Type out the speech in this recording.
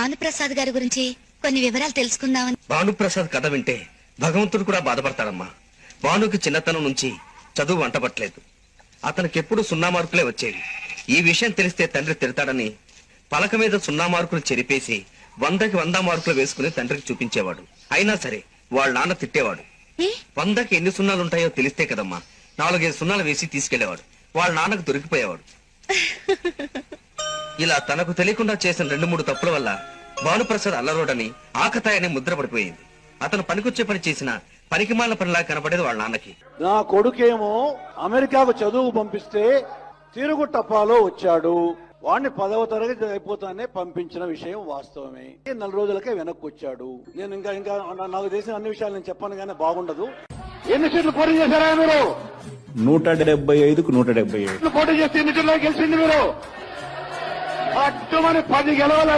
భానుప్రసాద్ గారి గురించి కొన్ని వివరాలు తెలుసుకుందామని. భానుప్రసాద్ కథ వింటే భగవంతుడు కూడా బాధపడతాడమ్మా. భానుకి చిన్నతనం నుంచి చదువు వంటపట్లేదు. అతనికెప్పుడు 0 మార్కులే వచ్చేవి. ఈ విషయం తెలిస్తే తండ్రి తిడతాడని పలక మీద 0 మార్కులు చెరిపేసి 100కి 100 మార్కులు వేసుకుని తండ్రికి చూపించేవాడు. అయినా సరే వాళ్ళ నాన్న తిట్టేవాడు. 100కి ఎన్ని సున్నాలు ఉంటాయో తెలిస్తే కదమ్మా 4-5 సున్నాలు వేసి తీసుకెళ్లేవాడు. వాళ్ళ నాన్నకు దొరికిపోయేవాడు. ఇలా తనకు తెలియకుండా చేసిన 2-3 తప్పుల వల్ల భానుప్రసాద్ అల్లరోడని ఆకతాయని ముద్ర పడిపోయింది. అతను పనికొచ్చే పని చేసిన పనికిమాల పనిలా కనపడేది వాళ్ళ నాన్నకి. నా కొడుకేమో అమెరికాకు చదువు పంపిస్తే తిరుగు టపాలో వచ్చాడు. వాడిని 10వ తరగతి అయిపోతానే పంపించిన విషయం వాస్తవమే. 4 రోజులకే వెనక్కి వచ్చాడు. నేను ఇంకా నాకు తెలిసిన అన్ని విషయాలు నేను చెప్పను కానీ బాగుండదు. ఎన్ని సీట్లు పోటీ చేశారా మీరు? 175కు 177 పోటీ చేస్తే ఎన్ని సీట్లు గెలిచింది మీరు? అడ్డుమని 10 గెలవాల.